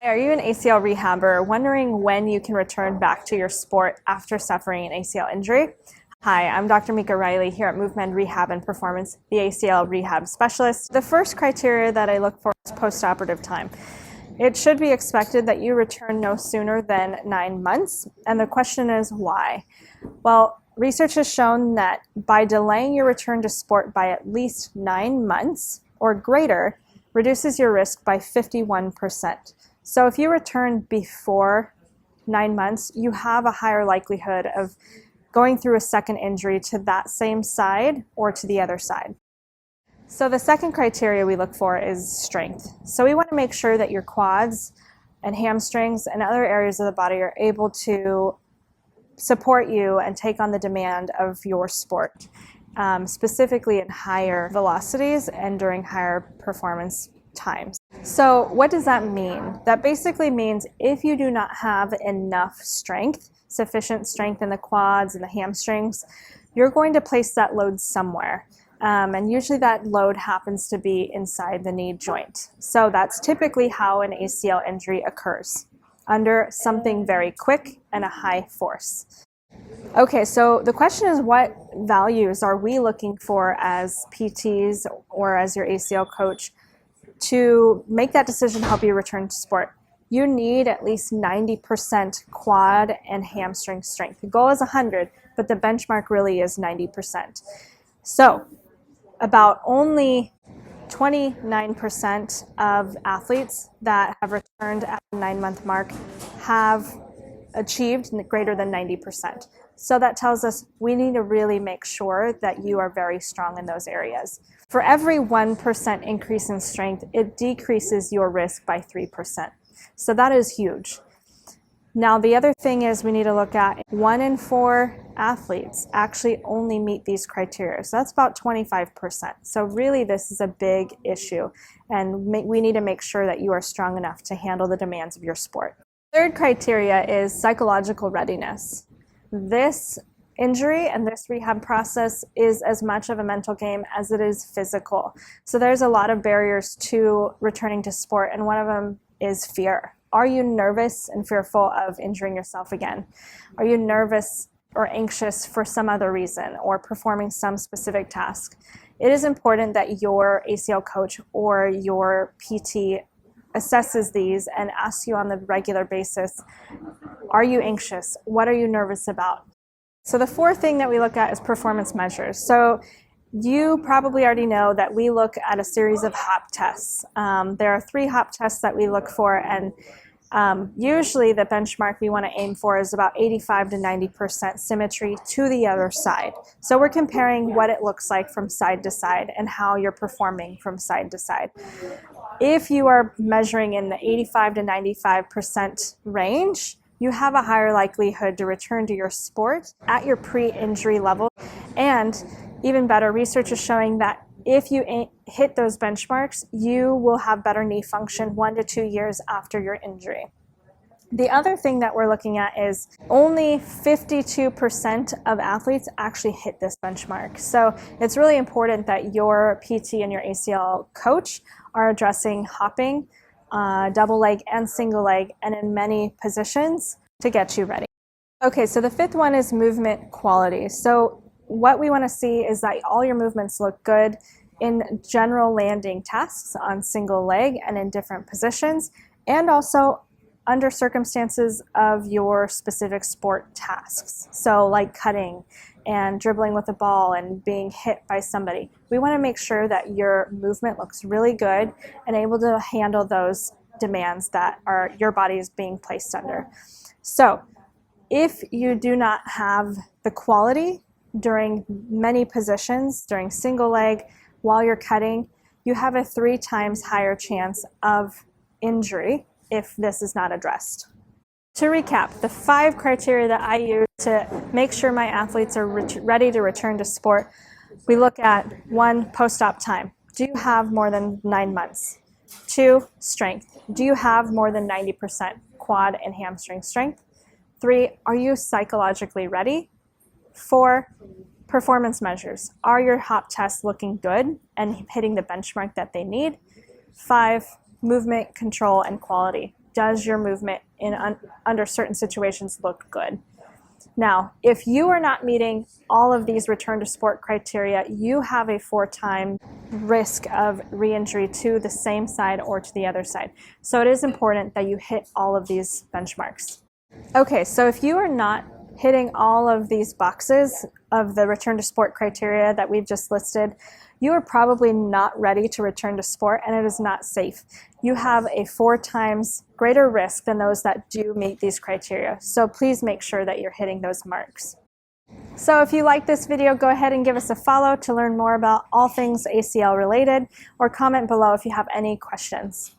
Are you an ACL rehabber wondering when you can return back to your sport after suffering an ACL injury? Hi, I'm Dr. Mika Riley here at MoveMend Rehab and Performance, the ACL rehab specialist. The first criteria that I look for is postoperative time. It should be expected that you return no sooner than 9 months, and the question is why? Well, research has shown that by delaying your return to sport by at least 9 months or greater, reduces your risk by 51%. So if you return before 9 months, you have a higher likelihood of going through a second injury to that same side or to the other side. So the second criteria we look for is strength. So we want to make sure that your quads and hamstrings and other areas of the body are able to support you and take on the demand of your sport, specifically in higher velocities and during higher performance times. So what does that mean? That basically means if you do not have enough strength, sufficient strength in the quads and the hamstrings, you're going to place that load somewhere. And usually that load happens to be inside the knee joint. So that's typically how an ACL injury occurs, under something very quick and a high force. Okay, so the question is, what values are we looking for as PTs or as your ACL coach to make that decision to help you return to sport? You need at least 90% quad and hamstring strength. The goal is 100, but the benchmark really is 90%. So about only 29% of athletes that have returned at the 9-month mark have achieved greater than 90%. So that tells us we need to really make sure that you are very strong in those areas. For every 1% increase in strength, it decreases your risk by 3%. So that is huge. Now, the other thing is we need to look at 1 in 4 athletes actually only meet these criteria. So that's about 25%. So really this is a big issue, and we need to make sure that you are strong enough to handle the demands of your sport. Third criteria is psychological readiness. This injury and this rehab process is as much of a mental game as it is physical. So there's a lot of barriers to returning to sport, and one of them is fear. Are you nervous and fearful of injuring yourself again? Are you nervous or anxious for some other reason or performing some specific task? It is important that your ACL coach or your PT assesses these and asks you on the regular basis, are you anxious? What are you nervous about? So the fourth thing that we look at is performance measures. So you probably already know that we look at a series of HOP tests. There are 3 HOP tests that we look for, and usually the benchmark we want to aim for is about 85 to 90% symmetry to the other side. So we're comparing what it looks like from side to side and how you're performing from side to side. If you are measuring in the 85 to 95% range, you have a higher likelihood to return to your sport at your pre-injury level. And even better, research is showing that if you hit those benchmarks, you will have better knee function 1 to 2 years after your injury. The other thing that we're looking at is only 52% of athletes actually hit this benchmark. So it's really important that your PT and your ACL coach are addressing hopping, double leg and single leg, and in many positions to get you ready. Okay, so the 5th one is movement quality. So what we want to see is that all your movements look good in general landing tasks on single leg and in different positions, and also under circumstances of your specific sport tasks. So like cutting and dribbling with a ball and being hit by somebody. We want to make sure that your movement looks really good and able to handle those demands that your body is being placed under. So if you do not have the quality during many positions, during single leg, while you're cutting, you have a 3 times higher chance of injury if this is not addressed. To recap, the 5 criteria that I use to make sure my athletes are ready to return to sport, we look at 1, post-op time. Do you have more than 9 months? 2, strength. Do you have more than 90% quad and hamstring strength? 3, are you psychologically ready? 4, performance measures. Are your HOP tests looking good and hitting the benchmark that they need? 5, movement, control, and quality. does your movement under certain situations look good? Now, if you are not meeting all of these return to sport criteria, you have a 4-time risk of re-injury to the same side or to the other side. So it is important that you hit all of these benchmarks. Okay, so if you are not hitting all of these boxes of the return to sport criteria that we've just listed, you are probably not ready to return to sport, and it is not safe. You have a 4 times greater risk than those that do meet these criteria. So please make sure that you're hitting those marks. So if you like this video, go ahead and give us a follow to learn more about all things ACL related, or comment below if you have any questions.